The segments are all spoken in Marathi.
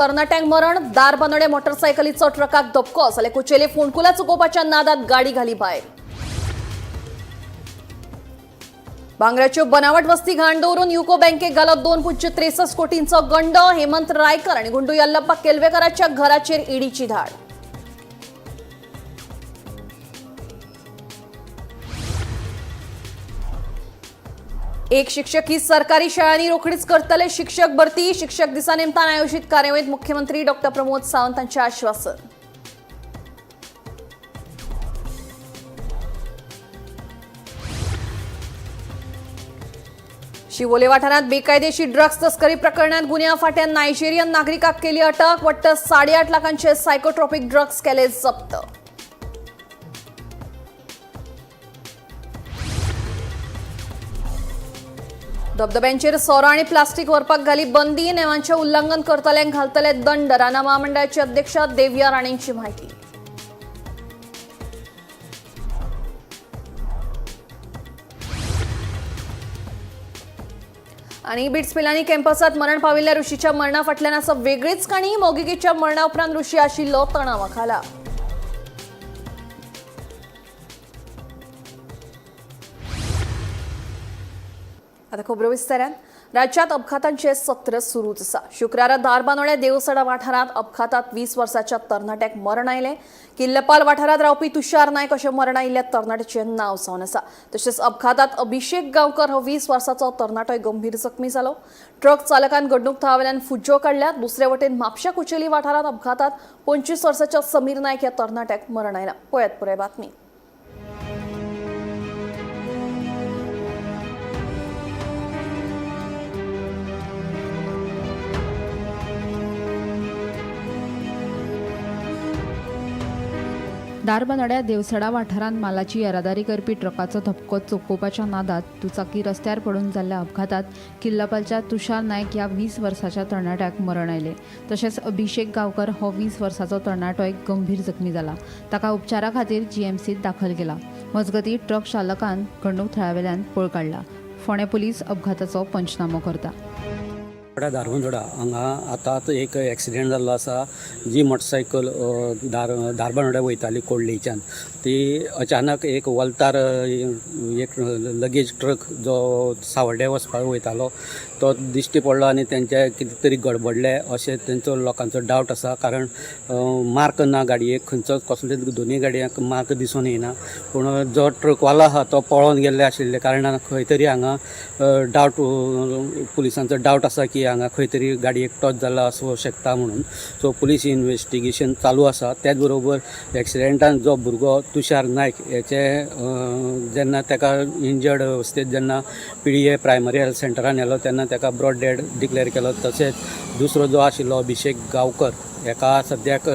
कर्नाटक मरण दार बांदोडे मोटरसायकलीचो ट्रकाक धपको जाल्यार कुचेली फोंडकुला चुकोवपाच्या नादात गाडी घाली भायर. भांगराच्यो बनावट वस्ती घाण दवरून युको बँकेक घालो 2.63 कोटींचो गंड. हेमंत रायकर आणि गुंडू यल्लप्पा केल्वेकराच्या घराचेर ईडीची धाड. एक शिक्षक ही सरकारी शाळांनी रोखडीच करतले शिक्षक भरती. शिक्षक दिसा निमतान आयोजित कार्यावळीत मुख्यमंत्री डॉ. प्रमोद सावंतांचे आश्वासन. शिवोले वाठारात बेकायदेशीर ड्रग्स तस्करी प्रकरणात गुन्ह्या फाट्यान नायजेरियन नागरिकाक केली अटक. वट्ट 8.5 लाखांचे सायकोट्रॉपिक ड्रग्स केले जप्त. धबधब्यांचेर सोरो आणि प्लास्टिक व्हरपाक घाली बंदी. नेमांचे उल्लंघन करतल्यांक घालतले दंड. राना महामंडळाचे अध्यक्ष देव्या राणेंची माहिती. आणि बिट्स पिलांनी कॅम्पसात मरण पाविल्ल्या ऋषीच्या मरणा फाटल्यान आसा वेगळीच काणी. मोगिकेच्या मरणा उपरांत ऋषी आशिल्लो तणावाखाला. आता खबरो विस्तारान. राज्यात अपघातांचे सत्र सुरूच आसा. शुक्रारा दारबांदोड्या देवसडा वाठारात अपघातात 20 वर्साच्या तरणाट्याक मरण आयले. किल्लपाल वाठारात रावपी तुषार नायक अशें मरण आयिल्ल्या तरणाट्याचे नांव जावन आसा. तशेंच अपघातात अभिषेक गांवकर हो 20 वर्साचो तरणाटोय गंभीर जखमी जालो. ट्रक चालकान घडणूक थळावेल्यान फुज्जो काडल्या. दुसरे वटेन म्हापशा कुचेली वाठारात अपघातात 25 वर्साच्या समीर नायक ह्या तरणाट्याक मरण आयलां. पळयात पुराय बातमी. दारबांदोड्या देवसडा वाठारांत मालाची येरादारी करपी ट्रकाचो धपको चोकोवपाच्या नादात दुचाकी रस्त्यार पडून जाल्ल्या अपघातात किल्लापालच्या तुषार नायक ह्या 20 वर्साच्या तरणाट्याक मरण आयले. तशेंच अभिषेक गांवकर हो 20 वर्साचो तरणाटोय गंभीर जखमी जाला. ताका उपचारा खातीर जीएमसीत दाखल केला. मजगतीं ट्रक चालकान घडणूक थळावेल्यान पळ काडला. फोंडे पुलीस अपघाताचो पंचनामो करता. दारबांदोडा हांगा आतांच एक एक्सिडेंट जाल्लो आसा. जी मोटरसायकल दारबांदोड्या वयताली कोळ्ळेच्यान ती अचानक एक वलतार एक लगेज ट्रक जो सावर्ड्या वचपाक वयतालो तो दिश्टी पडलो आनी तेंचे कितें तरी गडबडले अशें तेंचो लोकांचो डावट आसा. कारण मार्क ना गाडयेक, खंयचोच कसले दोनूय गाडयांक मार्क दिसून येना. पूण जो ट्रकवालो आहा तो पळोवन गेल्ले आशिल्ले कारणान खंय तरी हांगा डावट पुलिसांचो डावट आसा की हांगा खंय तरी गाडयेक टच जाला आसूं शकता म्हणून. सो पुलीस इन्वेस्टिगेशन चालू आसा. त्याच बरोबर एक्सिडेंटान जो भुरगो तुषार नायक हेचे जेन्ना ताका इंजर्ड अवस्थेत जेन्ना PDA प्रायमरी हेल्थ सेंटरान येलो तेन्ना ताका ब्रॉड डेड डिक्लेअर केलो. तशेंच दुसरो जो आशिल्लो अभिषेक गांवकर हेका सद्याक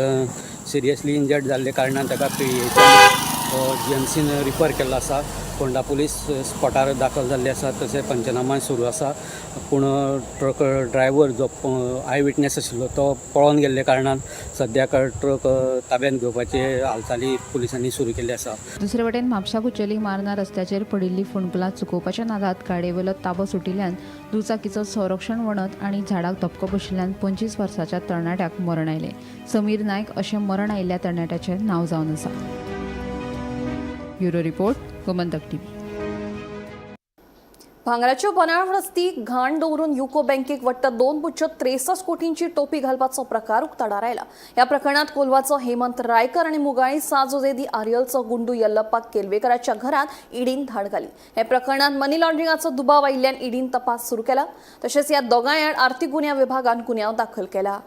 सिरियसली इंजर्ड जाल्ले कारणान ताका GMCन रिफर केल्लो आसा. फोंडा पुलीस स्पॉटार दाखल जाल्ले आसा. तशेंच पंचनामा सुरू आसा. पूण ट्रक ड्रायव्हर जो आय विटनेस आशिल्लो तो पळोवन गेल्ले कारणान सद्याक ट्रक ताब्यात घेवपाचे हालचाली पुलिसांनी सुरू केल्ले आसा. दुसरे वटेन म्हापशा कुचेली मारना रस्त्याचेर पडिल्ली फोंडकुलां चुकोवपाच्या नादात गाडयेवेलो ताबो सुटिल्ल्यान दुचाकीचो संरक्षण वणत आनी झाडाक धपको बशिल्ल्यान 25 वर्साच्या तरणाट्याक मरण आयले. समीर नायक अशें मरण आयिल्ल्या तरणाट्याचें नांव जावन आसा. Bureau report, Gomantak TV. भांगराच्यो बनावट वस्ती घाण दवरून युको बँकेक वट्ट 2.63 कोटींची टोपी घालपाचो प्रकार उक्ताडार आयला. ह्या प्रकरणात कोलवाचो हेमंत रायकर आणि मुगाळी साजोजेदी आर्यलचो गुंडू यल्लप्पा केल्वेकराच्या घरात ईडीन धाड घाली. हे प्रकरणात मनी लॉन्ड्रिंगाचो दुबाव आयिल्ल्यान ईडीन तपास सुरू केला. तशेंच ह्या दोगांय आड आर्थीक गुन्ह्या विभागान गुन्यांव दाखल केला.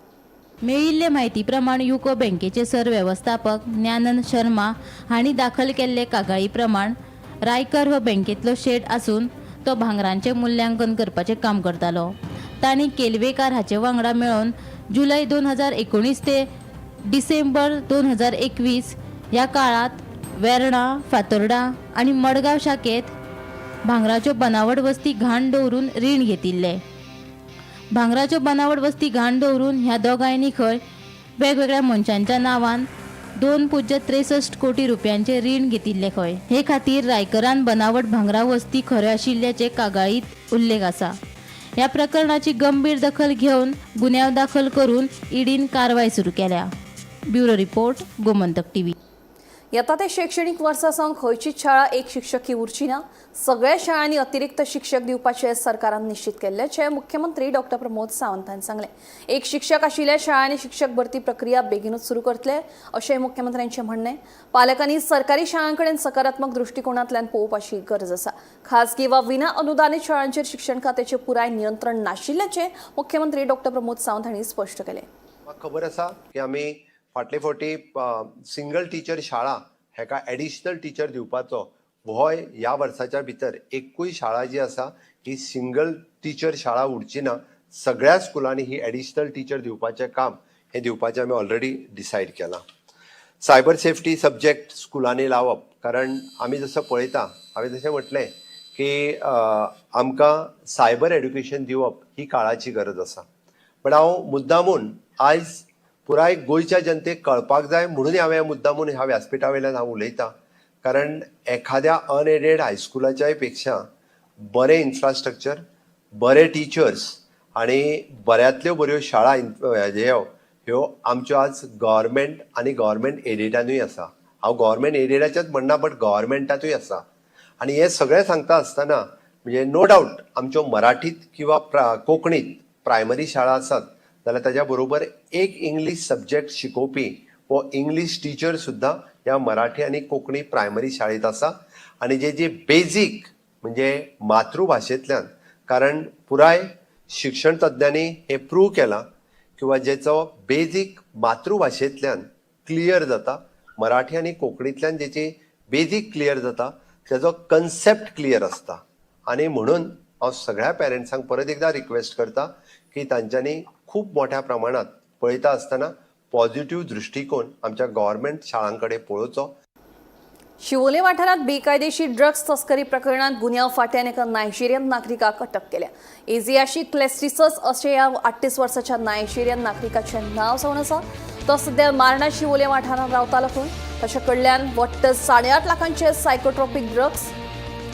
मेळिल्ले म्हायती प्रमाण युको बँकेचे सरवेवस्थापक ज्ञानंद शर्मा हांणी दाखल केल्ले कागाळी प्रमाण रायकर हो बँकेतलो शेट आसून तो भांगरांचें मुल्यांकन करपाचें काम करतालो. तांणी केल्वेकार हाचे वांगडा मेळून जुलय 2019 ते डिसेंबर 2021 ह्या काळात वेर्णा, फातोर्डा आनी मडगांव शाखेत भांगराच्यो बनावट वस्ती घाण दवरून रीण घेतिल्ले. भांगराच्यो बनावट वस्ती घाण दवरून ह्या दोगांयनी खंय वेगवेगळ्या मनशांच्या नांवान 2.63 कोटी रुपयांचे रीण घेतिल्ले खंय. हे खातीर रायकरान बनावट भांगरा वस्ती खऱ्यो आशिल्ल्याचे कागाळीत उल्लेख आसा. या प्रकरणाची गंभीर दखल घेऊन गुन्हा दाखल करून ईडीन कारवाई सुरू केल्या. Bureau report, Gomantak TV. येता ते शैक्षणिक वर्सासावन खंयचीच शाळा एक शिक्षकी उरची ना. सगळ्या शाळांनी अतिरिक्त शिक्षक दिवपाचे सरकारान निश्चित केल्ल्याचे मुख्यमंत्री डॉ. प्रमोद सावंत हांणी सांगले. एक शिक्षक आशिल्ल्या शाळांनी शिक्षक भरती प्रक्रिया बेगीनूच सुरू करतले अशें मुख्यमंत्र्यांचे म्हणणे. पालकांनी सरकारी शाळांकडेन सकारात्मक दृष्टिकोनांतल्यान पळोवपाची गरज आसा. खाजगी वा विना अनुदानीत शाळांचेर शिक्षण खात्याचे पुराय नियंत्रण नाशिल्ल्याचे मुख्यमंत्री डॉ. प्रमोद सावंत हांणी स्पश्ट केले. म्हाका खबर आसा की आमी फाटले फावटी सिंगल टीचर शाळा हेका एडिशनल टीचर दिवपाचो हो ह्या वर्साच्या भितर एकूय शाळा जी आसा ही सिंगल टीचर शाळा उरची ना. सगळ्या स्कुलांनी ही एडिशनल टीचर दिवपाचें काम हे दिवपाचें आमी ऑलरेडी डिसायड केलां. सायबर सेफ्टी सब्जेक्ट स्कुलांनी लावप, कारण आमी जसं पळयता, हांवें जशें म्हटलें की आमकां सायबर एड्युकेशन दिवप ही काळाची गरज आसा. पण हांव मुद्दामून आयज पुराय गोंयच्या जनतेक कळपाक जाय म्हणून हांवें मुद्दामून ह्या व्यासपीठा वयल्यान हांव उलयतां. कारण एखाद्या अनएडेड हायस्कुलाच्याय पेक्षा बरें इन्फ्रास्ट्रक्चर, बरे टिचर्स आनी बऱ्यांतल्यो बऱ्यो शाळा ह्यो आमच्यो आज गव्हर्मेंट आनी गव्हर्मेंट एडेडानूय आसा. हांव गव्हर्मेंट एडेडाचेंच म्हणना, बट गव्हर्मेंटातूय आसा. आनी हें सगळें सांगता आसतना म्हणजे नो डावट आमच्यो मराठीत किंवा कोंकणीत प्रायमरी शाळा आसात जाल्यार ताच्या बरोबर एक इंग्लीश सब्जेक्ट शिकोवपी वो इंग्लीश टीचर सुद्दां ह्या मराठी आनी कोंकणी प्रायमरी शाळेंत आसा. आनी जे बेजीक म्हणजे मातृभाशेंतल्यान, कारण पुराय शिक्षण तज्ञांनी हे प्रूव केलां किंवा जेचो बेजीक मातृभाशेंतल्यान क्लियर जाता, मराठी आनी कोंकणींतल्यान जेची बेजीक क्लियर जाता तेजो कन्सेप्ट क्लियर आसता. आनी म्हणून हांव सगळ्या पेरंट्सांक परत एकदा रिक्वेस्ट करता की तांच्यांनी खूब मोठ्या प्रमाणात पळयता आसतना पॉझिटिव्ह दृष्टिकोन आमच्या गव्हर्मेंट शाळांकडे पळोवचो. शिवोले वाठारात बेकायदेशीर ड्रग्स तस्करी प्रकरणात गुन्यांव फाट्यान एका नायजेरियन नागरिकाक अटक केल्या. एजियाशी क्लेस्टिसस अशें ह्या 38 वर्साच्या नायजेरियन नागरिकाचें नांव जावन आसा. तो सध्या मार्ना शिवोले वाठारांत रावतालो पूण ताचे कडल्यान वट्ट 8.5 लाखांचे सायकोट्रॉपिक ड्रग्स,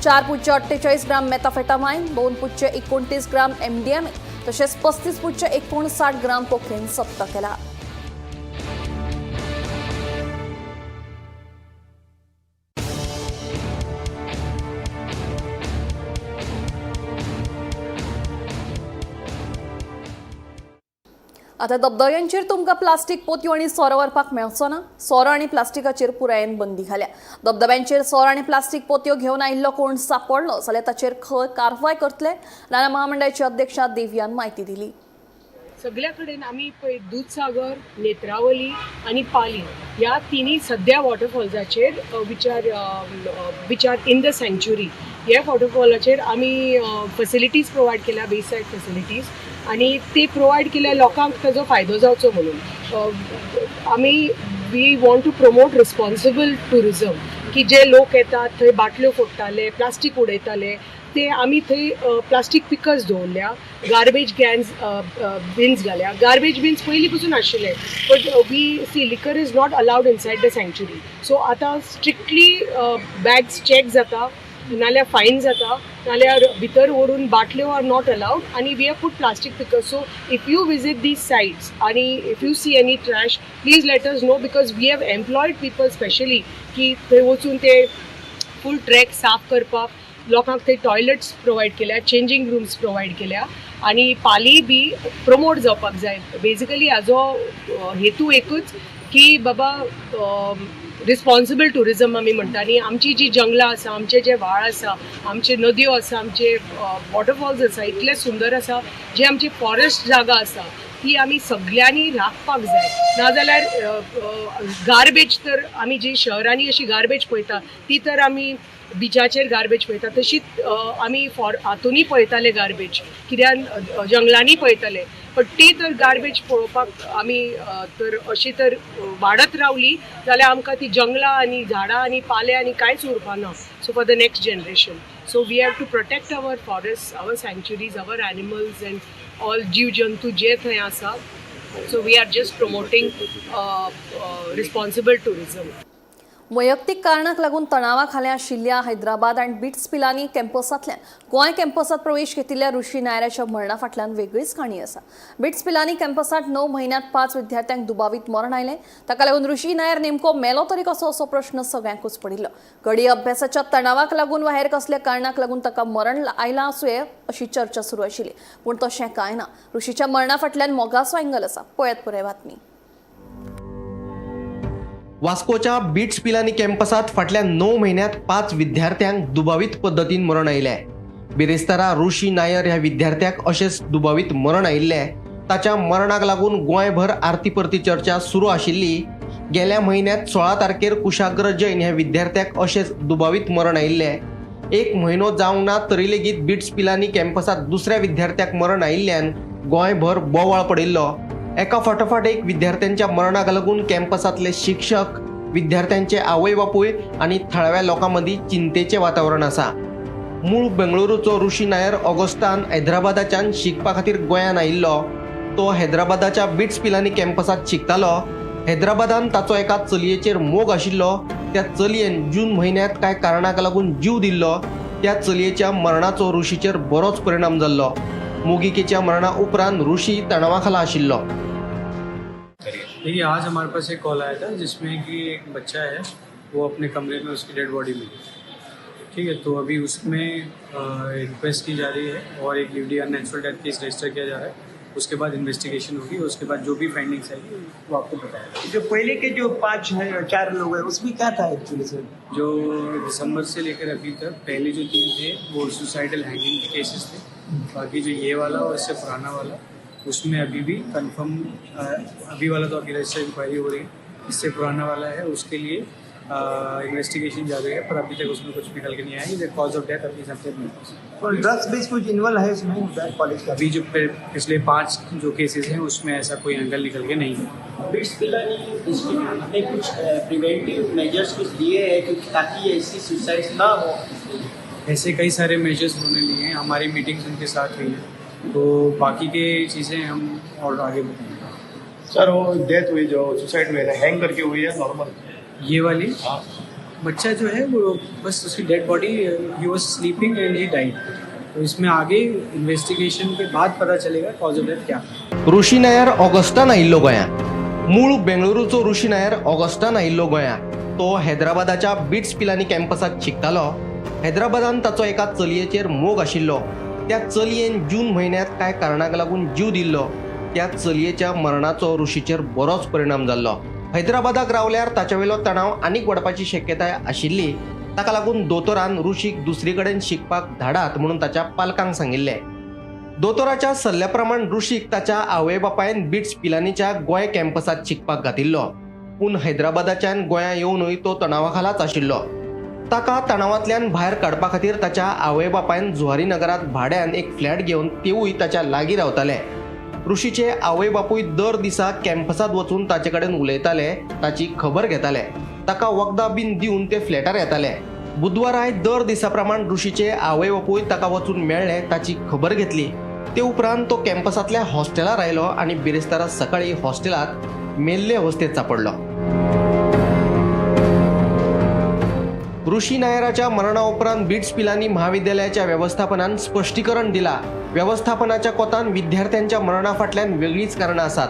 4.48 ग्राम मेथाफेटामाइन, 2.29 ग्राम MDMA तशेंच 35.59 ग्राम कोकेन जप्त केला. आता धबधब्यांचेर तुमकां प्लास्टीक पोतयो आनी सोरो व्हरपाक मेळचो ना. सोरो आनी प्लास्टिकाचेर पुरायेन बंदी घाल्या. धबधब्यांचेर सोरो आनी प्लास्टीक पोतयो घेवन आयिल्लो कोण सांपडलो जाल्यार ताचेर खंय कारवाय करतले, राणा महामंडळाची अध्यक्षा दिव्यान म्हायती दिली. सगळ्या कडेन आमी पळय दूधसागर, नेत्रावली आणि पाली ह्या तिनी सध्या वॉटरफॉल्साचेर विच आर इन द सँच्युरी, ह्या वॉटरफॉलाचेर आमी फॅसिलिटीज प्रोवायड केल्या, बेसायड फॅसिलिटीज, आणि ते प्रोवायड केल्या लोकांक ताजो फायदो जावचो म्हणून. आमी we want to promote responsible tourism, की जे लोक येतात थंय बाटल्यो फोडटाले, प्लास्टीक उडयताले, ते आमी थंय प्लास्टीक पिकर्स दवरल्या, गार्बेज बिन्स घाल्या. गार्बेज बिन्स पयलीं पसून आशिल्ले, but we see liquor is not allowed inside the सँच्युरी. सो आतां स्ट्रिक्टली बॅग्स चॅक जाता, नाल्यार फायन जाता, नाल्यार भितर व्हरून बाटल्यो आर नॉट अलाउड, आनी we have put plastic pickers. So if you visit these sites आनी if you see any trash, please let us know, because we have employed people specially की थंय वचून ते फूल ट्रॅक साफ करपाक. लोकांक थंय टॉयलेट्स प्रोवायड केल्या, चेंजींग रूम्स प्रोवायड केल्या, आनी पाली बी प्रमोट जावपाक जाय. बेजिकली हाजो हेतू एकूच की बाबा रिस्पॉन्सिबल टुरिजम आमी म्हणटा. आनी आमची जी जंगलां आसा, आमचे जे व्हाळ आसा, आमचे नद्यो आसा, आमचे वॉटरफॉल्स आसा, इतले सुंदर आसा, जे आमचे फॉरेस्ट जागा आसा ती आमी सगळ्यांनी राखपाक जाय. नाजाल्यार गार्बेज तर आमी जी शहरांनी अशी गार्बेज पळयता ती तर आमी बिचाचेर गार्बेज पळयता, तशीच आमी हातूंनी पळयताले गार्बेज, कित्याक जंगलांनी पळयताले. बट ती तर गार्बेज पळोवपाक आमी तर अशी तर वाडत रावली जाल्यार आमकां ती जंगलां आनी झाडां आनी पाले आनी कांयच उरपाना. So for the next generation, so we have to protect our forest, our sanctuaries, our animals and all जीव जंतू जे थंय आसा. So we are just promoting responsible tourism. वैयक्तिक कारणाक लागून तणावाखाली आशिल्ल्या हैदराबाद आनी बिट्स पिलानी कॅम्पसांतल्यान गोंय कॅम्पसात प्रवेश घेतिल्ल्या ऋषी नायराच्या मरणा फाटल्यान वेगळीच काणी आसा. बिट्स पिलानी कॅम्पसात 9 म्हयन्यांत 5 विद्यार्थ्यांक दुबावीत मरण आयलें. ताका लागून ऋषी नायर नेमको मेलो तरी कसो असो प्रश्न सगळ्यांकूच पडिल्लो. घडी अभ्यासाच्या तणावाक लागून वा हेर कसल्या कारणाक लागून ताका मरण आयलां आसूंये अशी चर्चा सुरू आशिल्ली, पूण तशें कांय ना. ऋषीच्या मरणा फाटल्यान मोगाचो एंगल आसा. पळयात पुराय बातमी. वास्कोच्या बिट्स पिलानी कॅम्पसात फाटल्या 9 महिन्यात 5 विद्यार्थ्यांक दुबावीत पद्दतीन मरण आयले. बिरेस्तारा ऋषी नायर ह्या विद्यार्थ्याक अशेंच दुबावीत मरण आयिल्ले. ताच्या मरणाक लागून गोंयभर आरती परती चर्चा सुरू आशिल्ली. गेल्या म्हयन्यात 16 तारखेर कुशाग्र जैन ह्या विद्यार्थ्याक अशेंच दुबावीत मरण आयिल्ले. 1 म्हयनो जावंक ना तरी लेगीत बिट्स पिलानी कॅम्पसात दुसऱ्या विद्यार्थ्याक मरण आयिल्ल्यान गोंयभर बोवाळ पडिल्लो. एका फाटोफाट एक विद्यार्थ्यांच्या मरणाक लागून कॅम्पसातले शिक्षक, विद्यार्थ्यांचे आवय बापूय आणि थळव्या लोकांमदी चिंतेचे वातावरण आसा. मूळ बेंगळुरूचो ऋषी नायर ऑगस्टान हैदराबादाच्यान शिकपा खातीर गोंयान आयिल्लो. तो हैदराबादाच्या बिट्स पिलानी कॅम्पसात शिकतालो. हैदराबादान ताचो एका चलयेचेर मोग आशिल्लो. त्या चलयेन जून म्हयन्यात कांय कारणाक लागून जीव दिल्लो. त्या चलयेच्या मरणाचो ऋषीचेर बरोच परिणाम जाल्लो. मोगिकेच्या मरणा उपरांत ऋषी तणावाखाला आशिल्लो. देखिए, आज हमारे पास एक कॉल आया था जिसमें कि एक बच्चा है, वो अपने कमरे में उसकी डेड बॉडी मिली. ठीक है, तो अभी उसमें रिक्वेस्ट की जा रही है और एक यूडीआर नेचुरल डेथ केस रजिस्टर किया जा रहा है. उसके बाद इन्वेस्टिगेशन होगी. उसके बाद जो भी फाइंडिंग्स आएगी वो आपको बताया जाएगा. जो पहले के जो 4 लोग हैं उसमें क्या था एक्चुअली सर? जो दिसंबर से लेकर अभी तक पहले जो 3 थे वो सुसाइडल हैंगिंग के केसेस थे. बाकी जो ये वाला और इससे पुराना वाला, उसमें अभी भी कंफर्म, अभी वाला तो अभी रजिस्टर इंक्वायरी हो रही है. इससे पुराना वाला है उसके लिए इन्वेस्टिगेशन जारी है, पर अभी तक उसमें कुछ निकल के नहीं आया है. कॉज ऑफ डेथ अभी सबसे और ड्रग्स बेस कुछ इन्वॉल्व है इसमें कॉलेज का? अभी जो पिछले 5 जो केसेस हैं उसमें ऐसा कोई एंगल निकल के नहीं है. बिट्स पिलानी इंस्टीट्यूट ने कुछ प्रिवेंटिव मेजर्स कुछ लिए हैं ताकि ऐसी सुसाइड्स ना हो. ऐसे कई सारे मेजर्स उन्होंने लिए हैं. हमारी मीटिंग्स उनके साथ हुई हैं, तो बाकी के चीज़ें हम और आगे बताएंगे. सर, वो डेथ हुई जो सुसाइड हुई है हैंग करके हुई है नॉर्मल? ये वाली बच्चा जो है वो बस उसकी dead body, he was sleeping and he died. तो इसमें आगे इन्वेस्टिगेशन के बाद पता चलेगा कॉज ऑफ डेथ क्या. ऋषी नायर ऑगस्टान आयिल्लो गोंयां. मूळ बेंगळुरूचो ऋषी नायर ऑगस्टान आयिल्लो गोंयां. तो हैदराबादाच्या बिट्स पिलानी कॅम्पसात शिकतालो. हैदराबादान ताचो एका चलयेचेर मोग आशिल्लो. त्या चलयेन जून म्हयन्यात कांय कारणाक लागून जीव दिल्लो. त्या चलयेच्या मरणाचो ऋषीचेर बरोच परिणाम जाल्लो. हैदराबादाक रावल्यार ताचे वयलो तणाव आनीक वाडपाची शक्यताय आशिल्ली. ताका लागून दोतोरान ऋषीक दुसरे कडेन शिकपाक धाडात म्हणून ताच्या पालकांक सांगिल्लें. दोतोराच्या सल्ल्या प्रमाण ऋषीक ताच्या आवय बापायन बिट्स पिलानीच्या गोंय कॅम्पसात शिकपाक घातिल्लो. पूण हैदराबादाच्यान गोंयां येवनूय तो तणावाखालाच आशिल्लो. ताका तणावांतल्यान भायर काडपा खातीर ताच्या आवय बापायन जुवारी नगरात भाड्यान एक फ्लॅट घेवन तेवूय ताच्या लागीं रावताले. ऋषीचे आवय बापूय दर दिसा कॅम्पसात वचून ताचे कडेन उलयताले, ताची खबर घेताले. ताका वखदां बीन दिवन ते फ्लॅटार येताले. बुधवाराय दर दिसा प्रमाण ऋषीचे आवय बापूय ताका वचून मेळ्ळे, ताची खबर घेतली. ते उपरांत तो कॅम्पसातल्या हॉस्टेलार आयलो आनी बिरेस्तारा सकाळी हॉस्टेलात मेल्ले अवस्थेत सापडलो. ऋषी नायराच्या मरणा उपरांत बिट्स पिलानी महाविद्यालयाच्या व्यवस्थापनान स्पश्टीकरण दिला. व्यवस्थापनाच्या कोतान विद्यार्थ्यांच्या मरणा फाटल्यान वेगळीच कारणां आसात.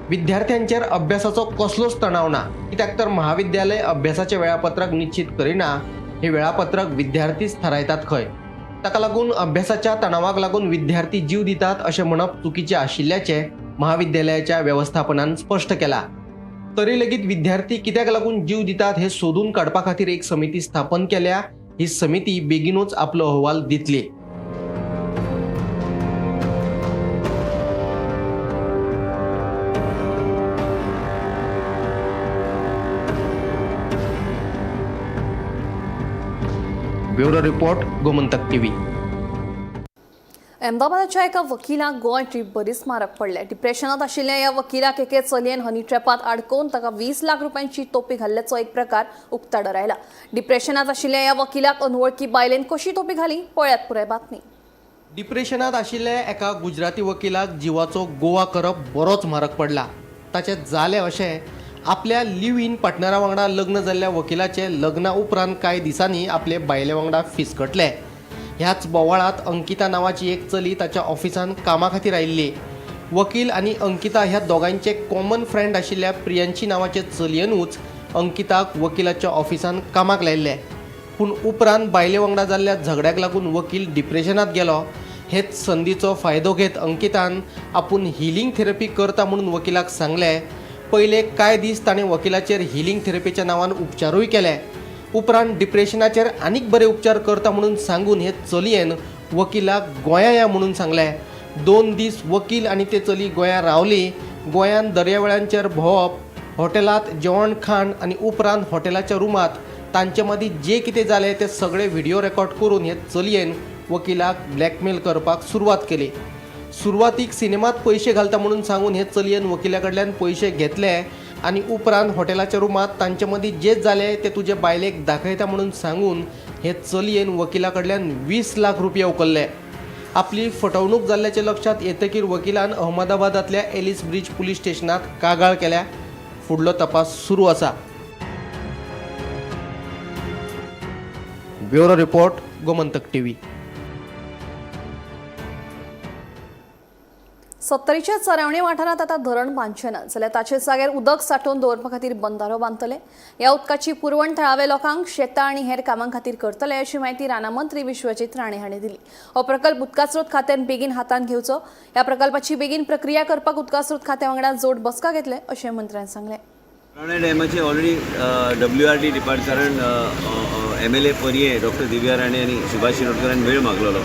विद्यार्थ्यांचेर अभ्यासाचो कसलोच तणाव ना, कित्याक तर महाविद्यालय अभ्यासाचें वेळापत्रक निश्चित करिना. हे वेळापत्रक विद्यार्थीच थारायतात खंय. ताका लागून अभ्यासाच्या तणावाक लागून विद्यार्थी जीव दितात अशें म्हणप चुकीचें आशिल्ल्याचें महाविद्यालयाच्या व्यवस्थापनान स्पश्ट केलां. तरी लेगीत विद्यार्थी कित्याक लागून जीव दितात हे सोदून काडपा खातीर एक समिती स्थापन केल्या. ही समिती बेगीनूच आपलो अहवाल दितली. Bureau report, Gomantak TV. अहमदाबादाच्या एका वकिलाक गोंय ट्रीप बरीच म्हारग पडले. डिप्रेशनात आशिल्ल्या ह्या वकिलाक एके चलयेन हनी ट्रॅपात आडकोवन ताका 20 लाख रुपयांची तोपी घाल्ल्याचो एक प्रकार उक्ताडार आयला. डिप्रेशनात आशिल्ल्या ह्या वकिलाक अनवळखी बायलेन कशी तोपी घाली, पळयात पुराय बातमी. डिप्रेशनात आशिल्ल्या एका गुजराती वकिलाक जिवाचो गोवा करप बरोच म्हारग पडला. ताचें जालें अशें आपल्या लिव्ह इन पार्टनरा वांगडा लग्न जाल्ल्या वकिलाचे लग्ना उपरांत कांय दिसांनी आपले बायले वांगडा फिसकटले. ह्याच बोवाळांत अंकिता नांवाची एक चली ताच्या ऑफिसान कामा खातीर आयिल्ली. वकील आनी अंकिता ह्या दोगांचे कॉमन फ्रेंड आशिल्ल्या प्रियांशी नांवाचे चलयेनूच अंकिताक वकिलाच्या ऑफिसान कामाक लायिल्ले. पूण उपरांत बायले वांगडा जाल्ल्या झगड्याक लागून वकील डिप्रेशनांत गेलो. हेच संदीचो फायदो घेत अंकितान आपूण हिलिंग थेरपी करता म्हणून वकिलाक सांगले. पयले कांय दीस ताणें वकिलाचेर हिलिंग थेरपीच्या नांवान उपचारूय केले. उपरांत डिप्रेशनाचेर आनीक बरे उपचार करता म्हणून सांगून हे चलयेन वकिलाक गोंया या म्हणून सांगले. 2 दीस वकील आनी ते चली गोंया रावली. गोंयान दर्यावेळांचेर भोंवप, हॉटेलांत जेवण खाण आनी उपरांत हॉटेलाच्या रुमांत तांचे मदीं जे कितें जालें ते सगळे व्हिडिओ रेकॉर्ड करून हे चलयेन वकिलाक ब्लॅकमेल करपाक सुरवात केली. सुरवातीक सिनेमात पयशे घालता म्हणून सांगून हे चलयेन वकिला कडल्यान पयशे घेतले आनी उपरांत हॉटेलाच्या रुमांत तांचे मदीं जे जालें ते तुजे बायलेक दाखयता म्हणून सांगून हे चलयेन वकिला कडल्यान 20 लाख रुपया उखल्ले. आपली फटवणूक जाल्ल्याचे लक्षात येतकीर वकिलान अहमदाबादांतल्या एलिस ब्रिज पुलीस स्टेशनात कागाळ केल्या. फुडलो तपास सुरू आसा. Bureau report, Gomantak TV. 70च्या चरावणी वाठारात आता धरण बांदचें ना जाल्यार ताचे जाग्यार उदक सांठोवन दवरपा खातीर बंधारो बांदतले. ह्या उदकाची पुरवण थळावे लोकांक शेतां आनी हेर कामां खातीर करतले अशी माहिती रानामंत्री विश्वजीत राणे हांणी दिली. हो प्रकल्प उदकास्रोत खात्यान बेगीन हातांत घेवचो. ह्या प्रकल्पाची बेगीन प्रक्रिया करपाक उदकास्रोत खात्या वांगडा जोड बसका घेतले अशें मंत्र्यान सांगलें. पुराणे डॅमाचे already WRD department MLA पर्ये doctor दिव्या राणे आणि सुभाष शिरोडकरांनी वेळ मागलेलो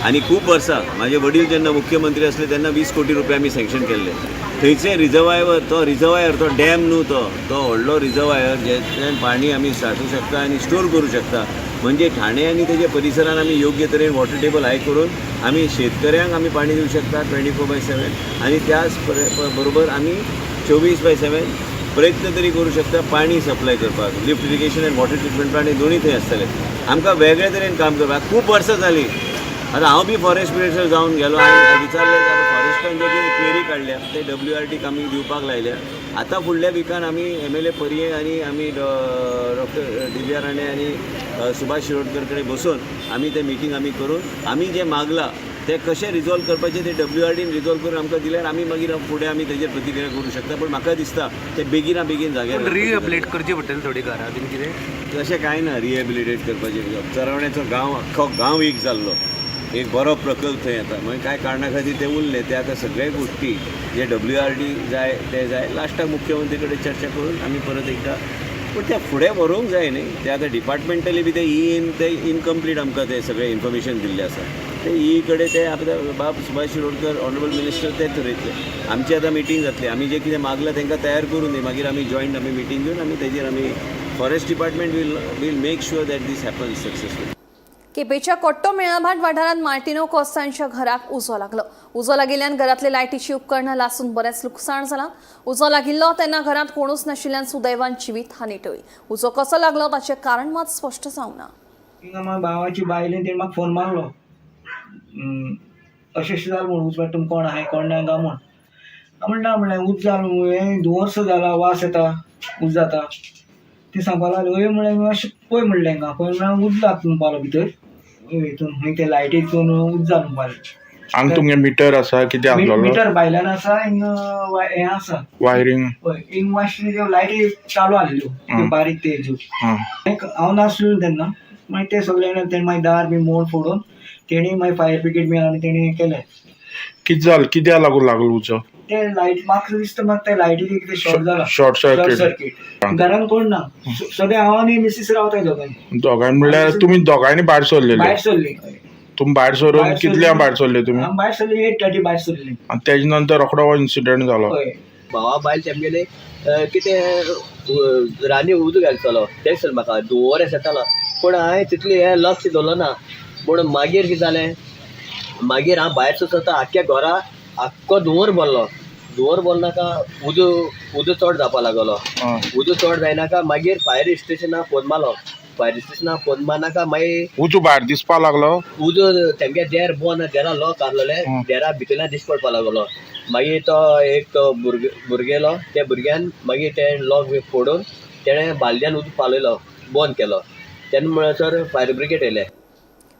आणि खूप वर्सां माझे वडील जेन्ना मुख्यमंत्री असले तेन्ना 20 कोटी रुपया आमी सँक्शन केल्ले. थंयचे रिजर्वायर तो डॅम न्हू तो व्हडलो रिजर्वायर जेतून पाणी आमी साठोवंक शकता आनी स्टोर करूं शकता. म्हणजे ठाणे आनी तेजे परिसरान आमी योग्य तरेन वॉटर टेबल हाय करून आमी शेतकऱ्यांक आमी पाणी दिवंक शकता 24/7 आनी त्याच बरोबर आमी 24/7 प्रयत्न तरी करू शकता पाणी सप्लाय करपाक. लिफ्ट इरिगेशन आनी वॉटर ट्रिटमेंट प्लांट दोन्ही थंय आसतले. आमकां वेगळे तरेन काम करपाक खूब वर्सां जालीं. आतां हांव बी फॉरेस्ट मिनिस्टर जावन गेलो आनी विचारलें जाल्यार फॉरेस्टान जे कितें क्वेरी काडल्या ते WRD आमी दिवपाक लायल्या. आतां फुडल्या विकान आमी MLA पर्ये आनी आमी डॉक्टर दिव्या राणे आनी सुभाष शिरोडकर कडेन बसून आमी तें मिटींग आमी करून आमी जें मागलां ते कशें रिजॉल्व करपाचें ते WRDन रिजॉल्व करून आमकां दिल्यार आमी मागीर फुडें आमी तेजेर प्रतिक्रिया करूं शकता. पूण म्हाका दिसता ते बेगीन जाग्यार रिहेबिलिटेट करचें पडटलें थोडी घरां बीन कितें तशें कांय ना. रिहेबिलिटेट करपाचें चरवण्याचो गांव आख्खो गांव एक जाल्लो एक बरो प्रकल्प थंय येता. मागीर कांय कारणां खातीर ते उरले ते आतां सगळे गोश्टी जे WRD जाय ते जाय लास्टाक मुख्यमंत्री कडेन चर्चा करून आमी परत एकदां. पूण ते फुडें व्हरूंक जाय न्ही. ते आतां डिपार्टमेंटली बी ते इनकम्प्लीट आमकां ते सगळें इन्फॉर्मेशन दिल्लें आसा. ते कडेन ते आतां बाब सुभाष शिरोडकर ऑनरेबल मिनिस्टर ते थरयतले. आमची आतां मिटींग जातली. आमी जें कितें मागलां तांकां तयार करून दी. मागीर आमी जॉयंट आमी मिटींग घेवन आमी तेजेर आमी forest department will make sure that this happens successful. केपेच्या कोट्टो मेळाभाट वाठारांत मार्टिनो कॉस्तांच्या घराक उजो लागलो. उजो लागिल्ल्यान घरांतले लायटीची उपकरणां लासून बरेंच लुकसाण जालां. उजो लागिल्लो तेन्ना घरांत कोणूच नाशिल्ल्यान सुदैवान जिवीत हानी टळ्ळी. उजो कसो लागलो ताचें कारण मात स्पश्ट जावना. म्हाका भावाची बायलेन तेणें म्हाका फोन मारलो अशें जालें म्हणून उज तुम कोण आहाय कोण ना गा म्हूण. हांव ना म्हणलें उज जालो हें 2 वर्सां जाला वास येता उज जाता. ते सांगपाक लागले हय म्हणलें अशें पळय म्हणलें हांगा पळय म्हणल्यार उज जाता म्हणपालो भितर हितून खंय ते लायटीतून उज जाता म्हणपालें. हांगा तुमगे मिटर आसा कितें आसलो मिटर भायल्यान आसा हें आसा वायरींग हय एक मातशी त्यो लायटी चालू आसल्यो त्यो बारीक तेज्यो. हांव नासलो तेन्ना मागीर ते सगळे तेणें मागीर दार बी मोड फोडून तेणी मागीर फायर ब्रिगेड बी आनी तेणी केलें. कितें जालें कित्याक लागून लागलो उजो ते लायट म्हाका दिसता म्हाका ते लायटीची कितें शॉर्ट जाला शॉर्ट सर्किट. घरान कोण ना सगळे हांव आनी मिसीस रावताय दोगांनी म्हणल्यार तुमी दोगांयनी भायर सरलेले. भायर सरली. तुमी भायर सरून कितल्या भायर सरले तुमी. भायर सरली 8:30 भायर सरली. आनी तेजे नंतर रोखडो हो इन्सिडंट जालो. भावा बायल तेमगेले कितें रानी उदक घालतलो तें सर म्हाका 2 वरां येतालो. पूण हांवें तितलें हें लक्ष दवरलो ना. पूण मागीर कितें जालें मागीर हांव भायर सरता आख्ख्या घरा आख्खो धुंवर बोलनाका उदक चड जावपा लागलो. उदक चड जायनाका मागीर फायर स्टेशना फोन मारलो. फायर स्टेशना फोन मारनाका मागीर उजो भायर दिसपा लागलो. उदक तेमगे देर बंद देरा लॉक आहलोले देरा भितरल्यान दिश्टी पडपा लागलो. मागीर तो एक भुरगेलो त्या भुरग्यान मागीर ते लॉक फोडून तेणें बालद्यान उदक पालयलो बंद केलो तेन्ना म्हणसर फायर ब्रिगेड येयले.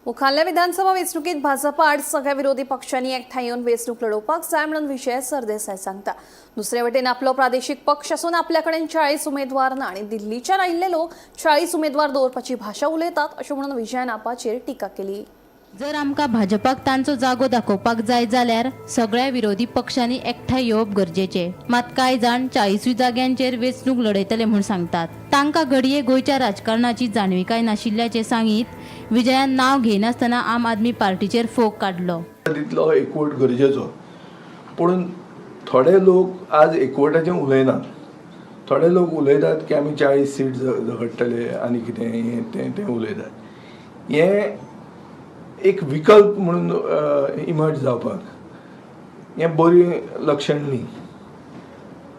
मुखाल्ल्या विधानसभा वेंचणुकीत भाजपा आड सगळ्या विरोधी पक्षांनी एकठांय येवन वेंचणूक लढोवपाक जाय म्हणून विजय सरदेसाय सांगता. दुसरे वटेन आपलो प्रादेशीक पक्ष आसून आपल्या कडेन 40 उमेदवार ना आनी दिल्लीच्यान आयिल्ले लोक 40 उमेदवार दवरपाची भाशा उलयतात अशें म्हणून विजयन आपाचेर टिका केली. जर आमकां भाजपाक तांचो जागो दाखोवपाक जाय जाल्यार सगळ्या विरोधी पक्षांनी एकठांय येवप गरजेचें. मात कांय जाण 40 जाग्यांचेर वेंचणूक लढयतले म्हूण सांगतात. तांकां घडये गोंयच्या राजकारणाची जाणविकाय नाशिल्ल्याचें सांगीत विजयान नांव घेयनासतना आम आदमी पार्टीचेर फोग काडलो. तितलो एकवट गरजेचो, पूण थोडे लोक आज एकवटाचें उलयनात. थोडे लोक उलयतात की आमी 40 सीट झगडटले आनी कितें तें उलयतात. हें एक विकल्प म्हणून इमर्ज जावपाक हें बरी लक्षण न्ही.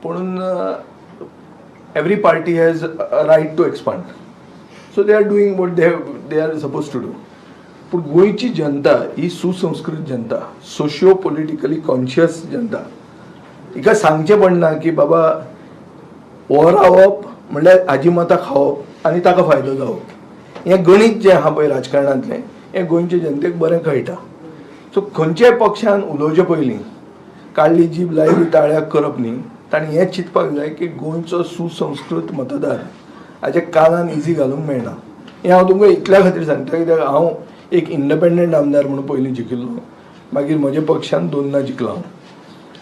पूण every party has a right to expand, so they are doing what they are suppose to do. पूण गोंयची जनता ही सुसंस्कृत जनता, सोशियो पॉलिटिकली कॉन्शियस जनता. तिका सांगचें पडना की बाबा हो रावप म्हणल्यार हाजी मतां खावप आनी ताका फायदो जावप. हें गणीत जें आहा पळय राजकारणांतलें हें गोंयचे जनतेक बरें कळटा. सो खंयच्याय पक्षान उलोवचे पयलीं काडली जीब लायली ताळ्याक करप न्ही. ताणें हें चिंतपाक जाय की गोंयचो सुसंस्कृत मतदार हाच्या कानान इजी घालूंक मेळना. हें हांव तुमकां इतल्या खातीर सांगता कित्याक हांव एक इंडिपेंडंट आमदार म्हणून पयलीं जिखिल्लो, मागीर म्हज्या पक्षान 2 जिखलो हांव.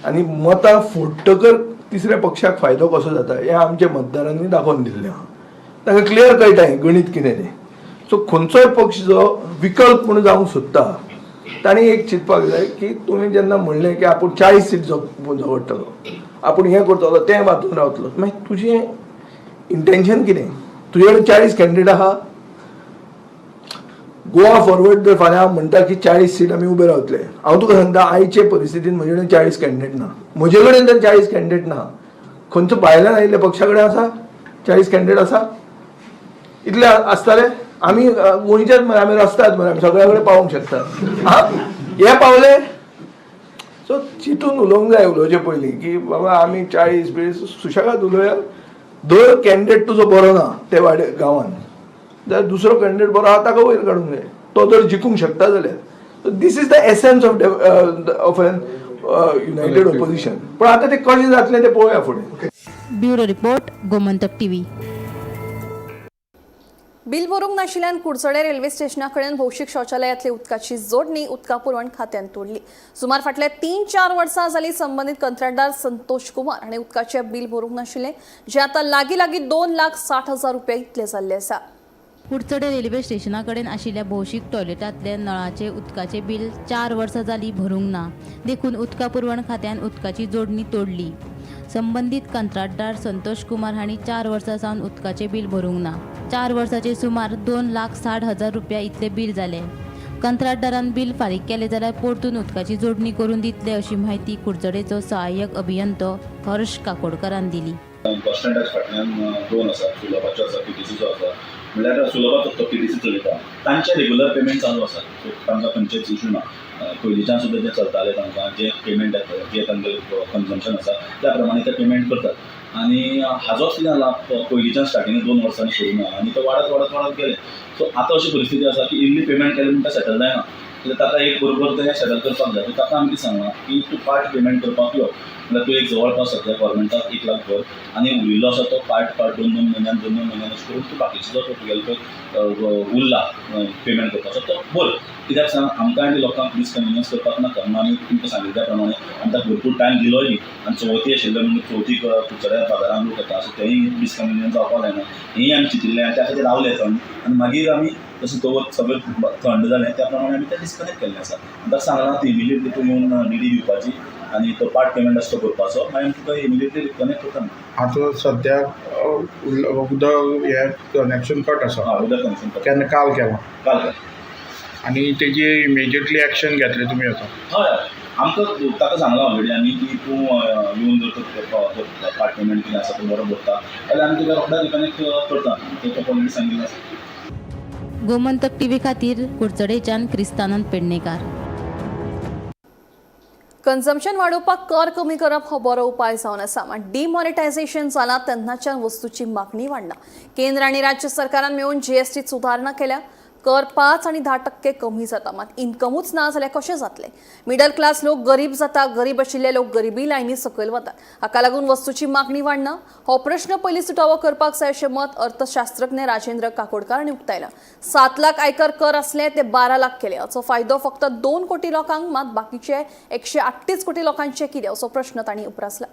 आनी मतां फोडटकर तिसऱ्या पक्षाक फायदो कसो जाता हें आमच्या मतदारांनी दाखोवन दिल्लें आहा. तांकां क्लियर कळटा हें गणीत कितें तें. सो खंयचोय पक्ष जो विकल्प म्हणून जावंक सोदता ताणें एक चिंतपाक जाय की तुवें जेन्ना म्हणलें की आपूण 40 सीट झगडटलो, आपूण हें करतलो तें वाचून रावतलो, मागीर तुजें इंटेन्शन कितें? तुजे कडेन 40 कॅन्डिडेट आहा. गोवा फॉरवर्ड जर फाल्यां म्हणटा की 40 सीट आमी उबे रावतले, हांव तुका सांगता आयचे परिस्थितीन म्हजे कडेन 40 कॅन्डिडेट ना. म्हजे कडेन तर 40 कॅन्डिडेट ना. खंयचो भायल्यान आयिल्ल्या पक्षा कडेन आसा 40 कॅन्डिडेट आसा? इतले आसताले? आमी गोंयच्याच मरे, आमी रस्त्यात मरे, आमी सगळ्या कडेन पावोंक शकतात. हे पावले. सो चिंतून उलोवंक जाय उलोवचे पयलीं की बाबा आमी 40 बीस सुशेगाद उलोवया. दर कॅन्डिडेट तुजो बरो ना ते गांवांत जाल्यार दुसरो कॅन्डिडेट बरो आहा ताका वयर काडूंक जाय. तो जर जिखूंक शकता जाल्यार. So this is the essence of an united opposition. पण आतां तें कशें जातलें तें पळोवया फुडें. Bureau report Gomantak TV. Bill भरूंक नाशिल्ल्यान कुडचडे रेल्वे स्टेशना कडेन भौशीक शौचालयातली उदकाची जोडणी उदका पुरवण खात्यान तोडली. सुमार फाटले 3-4 वर्सां जाली संबंधित कंत्राटदार संतोष कुमार हाणें उदकाचें बिल भरूंक नाशिल्लें, जें आतां लागीं 2,60,000 रुपया इतलें जाल्लें आसा. कुडचडे रेल्वे स्टेशना कडेन आशिल्ल्या भौशीक टॉयलेटांतले नळाचे उदकाचे बिल 4 वर्सां जाली भरूंक ना. देखून उदका पुरवण खात्यान उदकाची जोडणी तोडली. संबंधित कंत्राटदार संतोष कुमार हांणी 4 वर्सां सावन उदकाचें बिल भरूंक ना. 4 वर्सांचे सुमार 2,60,000 रुपया इतले बिल जाले. कंत्राटदारान बिल फारीक केले जाल्यार परतून उदकाची जोडणी करून दितले अशी माहिती कुडचडेचो सहाय्यक अभियंतो हर्ष काकोडकरान दिली. बस स्टँडाच्या फाटल्यान 2 आसा, सुलभाचो आसा, पीटीसीचो आसा. म्हणल्यार सुलभाचो तो पीटीसी चलयता, तांचे रेगुलर पेमेंट चालू आसा. सो तांकां खंयचेच इशू ना. पयलींच्यान सुद्दां जे चलताले तांकां जे पेमेंट जे तांचे कन्जम्पशन आसा त्या प्रमाणे ते पेमेंट करतात. आनी हाजोच कितें जाला पयलींच्यान स्टार्टिंग 2 वर्सांनी सुरू ना आनी तो वाडत गेले. सो आतां अशी परिस्थिती आसा की इल्ली पेमेंट केले म्हणटा सेटल जायना. जाल्यार ताका एक बरोबर तें सेटल करपाक जाय. ताका आमी कितें सांगलां की तूं पार्ट पेमेंट करपाक यो. जाल्यार तूं एक जवळपास सद्या गव्हर्मेंटाक 1 लाख भर आनी उरिल्लो आसा तो पार्ट 2 म्हयन्यान अशें करून तूं बाकीचो जो तुगेलो पळय उरला पेमेंट करपाचो तो भर. कित्याक सांग आमकां आनी लोकांक डिसकन्विनियन्स करपाक नाका म्हणून आमी तुमकां सांगिल्ले त्या प्रमाणे आमी ताका भरपूर टायम दिलोय न्ही. आनी चवथी आशिल्ले म्हणजे चवथीक कुडचड्या बाजारांत लोक येता, सो तेंय डिसकन्विनियन्स जावपाक जायना. हेंय आमी चिंतिल्लें आनी त्या खातीर रावले थंड. आनी मागीर आमी जशें तो सगळें थंड जालें त्या प्रमाणे आमी तें डिस्कनेक्ट केल्लें आसा. ताका सांगलां ती इमिडिएटली तूं येवन डीडी दिवपाची आनी तो पार्ट पेमेंट आसा तो करपाचो. मागीर आमी तुका इमिडिएटली कनेक्ट करता. आतां सद्याक उदक हें कनेक्शन कट आसा. उदक कनेक्शन केन्ना काल केलां काल आनी तेजी इमिजिएटली एक्शन घेतलें तुमी आतां? हय आमकां ताका सांगलां ऑलरेडी आमी की तूं येवन जर पार्ट पेमेंट कितें आसा तो बरो भरता जाल्यार आमी तुका रोखडेच कनेक्ट करता. तो ऑलरेडी सांगिल्लो आसा. गोमंतक टीव्ही खातीर कुडचडेच्यान क्रिस्तानंद पेडणेकार. कन्झम्पशन वाडोवपाक कर कमी करप हो बरो उपाय जावन आसा, मात डिमॉनिटायझेशन जालां तेन्नाच्यान वस्तूची मागणी वाडना. केंद्र आनी राज्य सरकारान मेळून जीएसटीत सुदारणा केल्या. कर 5 आणि 10% कमी जाता, मात इन्कमूच ना जाल्यार कशें जातलें? मिडल क्लास लोक गरीब जाता, गरीब आशिल्ले लोक गरिबी लायनी सकयल वतात. हाका लागून वस्तूची मागणी वाडना. हो प्रश्न पयलीं सुटावो करपाक जाय अशें मत अर्थशास्त्रज्ञ राजेंद्र काकोडकार हांणी उक्तायलां. 7 लाख आयकर कर असले ते 12 लाख केले. हाचो फायदो फक्त 2 कोटी लोकांक, मात बाकीचे 138 कोटी लोकांचे कितें असो प्रश्न तांणी उपरासला.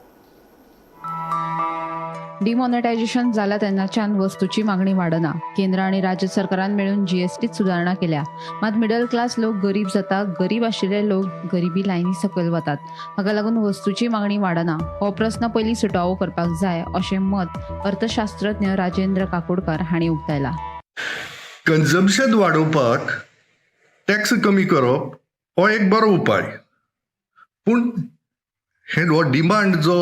डिमॉनिटायझेशन झाला तेन्नाच्यान वस्तूची मागणी वाडना. केंद्र आणि राज्य सरकारान मेळून जीएसटीत सुदारणा केल्या, मात मिडल क्लास लोक गरीब जाता, गरीब आशिल्ले लोक गरिबी लायनी सकयल वतात. हाका लागून वस्तूची मागणी वाडना. हो प्रश्न पयलीं सुटावो करपाक जाय अशें मत अर्थशास्त्रज्ञ राजेंद्र काकोडकार हांणी उक्तायलां. कन्झम्पशन वाडोवपाक टॅक्स कमी करप हो एक बरो उपाय, पूण हो डिमांड जो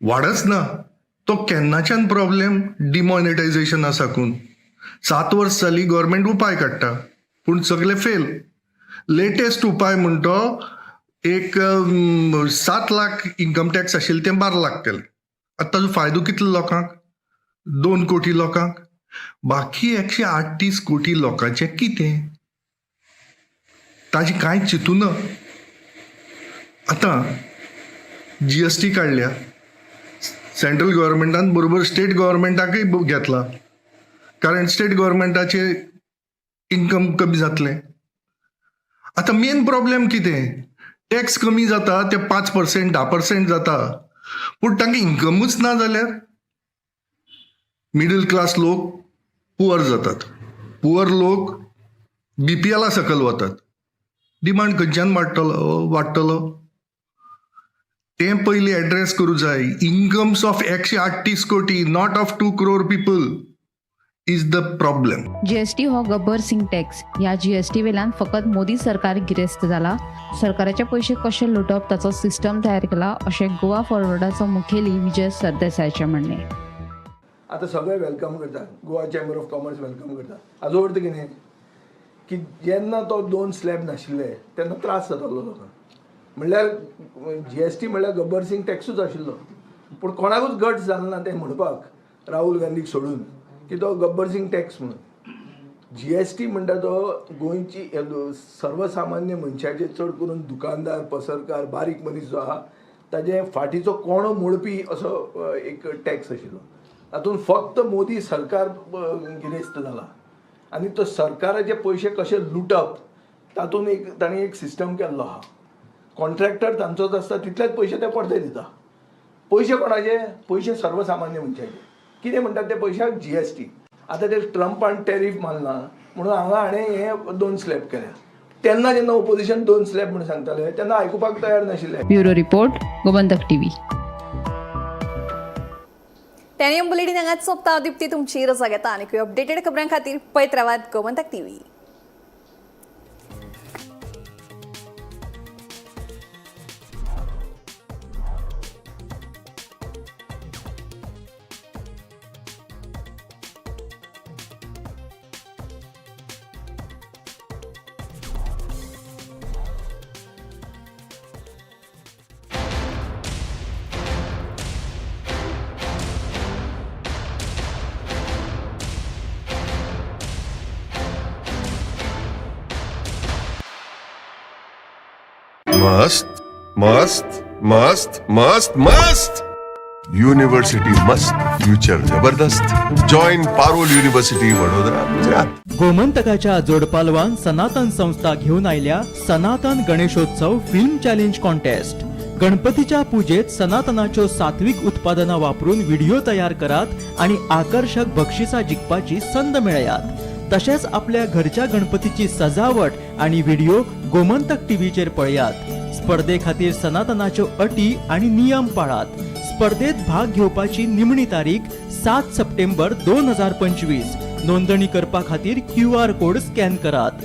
वाडच ना तो केन्नाच्यान प्रॉब्लेम डिमॉनिटायझेशना साकून. 7 वर्स जाली गव्हर्मेंट उपाय काडटा, पूण सगळे फेल. लेटेस्ट उपाय म्हणतो एक 7 लाख इन्कम टॅक्स आशिल्ले ते 12 लाख केले. आतां ताजो फायदो कितलो लोकांक? 2 कोटी लोकांक. बाकी 138 कोटी लोकांचें कितें? ताजी कांयच चिंतूना. आतां जीएसटी काडल्या, सेंट्रल गव्हर्मेंटान बरोबर स्टेट गव्हर्मेंटाकय घेतला, कारण स्टेट गव्हर्मेंटाचे इन्कम कमी जातले. आता मेन प्रॉब्लेम कितें? टॅक्स कमी जाता ते 5% 10% जाता, पूण तांकां इन्कमूच ना जाल्यार मिडल क्लास लोक पुअर जातात. पुअर लोक बीपीएला सकयल वतात. डिमांड खंयच्यान वाडटलो? ते पयलीं एड्रेस करूं जाय. इन्कम्स ऑफ 138 कोटी, not of 2 crore people is the problem. GST हो गब्बर सिंग टॅक्स. ह्या जीएसटी वेल्यान फकत मोदी सरकार गिरेस्त जाला. सरकाराचे पैसे कशे लुटप ताचो सिस्टम तयार केला अशें गोवा फॉरवर्डाचो मुखेली विजय सरदेसायचें म्हणणें. आता सगळे वेलकम करतात, Goa chamber of commerce welcome करतात. हाजो अर्थ कितें की जेन्ना तो 2 स्लॅब नाशिल्ले तेन्ना त्रास जातालो लोकांक. म्हणल्यार जीएसटी म्हणल्यार गब्बर सिंग टॅक्सूच आशिल्लो, पूण कोणाकूच गट्स जालें ना तें म्हणपाक राहुल गांधीक सोडून की तो गब्बर सिंग टॅक्स म्हणून. जीएसटी म्हणटा तो गोंयची सर्वसामान्य मनशाचे चड करून दुकानदार, पसरकार, बारीक मनीस जो आहा ताजे फाटीचो कोणो मोडपी असो एक टॅक्स आशिल्लो. तातूंत फक्त मोदी सरकार गिरेस्त जाला आनी तो सरकाराचे पयशे कशे लुटप तातूंत ताणें एक सिस्टम केल्लो आहा. कॉन्ट्रॅक्टर तांचोच आसता, तितलेच पयशे ते परते दिता. पयशे कोणाचे? पयशे सर्वसामान्य मनशाचे. कितें म्हणटात ते पयशाक? जीएसटी. आतां ते ट्रम्पान टॅरिफ मारला म्हणून हांगा हाणें हे 2 स्लॅब केल्या. तेन्ना जेन्ना ओपोजिशन 2 स्लॅब म्हणून सांगताले तेन्ना आयकुपाक तयार नाशिल्ले. Bureau report, Gomantak TV. टॅनियम बुलेटिन हांगाच सोंपता. दिप्ती तुमची रजा घेता आनी अपडेटेड खबरां खातीर पळयत रावात गोमंतक टीव्ही. मस्त मस्त मस्त मस्त मस्त. युनिव्हर्सिटी मस्त, फ्युचर जबरदस्त. Join Parul university Vadodara, Gujarat. गोमंतकाच्या जोडपालवान सनातन संस्था घेऊन आयल्या सनातन गणेशोत्सव फिल्म चॅलेंज कॉन्टेस्ट. गणपतीच्या पूजेत सनातनाच्यो सात्विक उत्पादनां वापरून व्हिडिओ तयार करात आणि आकर्षक बक्षिसां जिखपाची संद मेळयात. तशेंच आपल्या घरच्या गणपतीची सजावट आणि व्हिडिओ गोमंतक टीव्हीचेर पळयात. स्पर्धे खातीर सनातनाच्यो अटी आणि नियम पाळात. स्पर्धेत भाग घेवपाची निमणी तारीख 7 सप्टेंबर 2025. नोंदणी करपा खातीर QR कोड स्कॅन करात.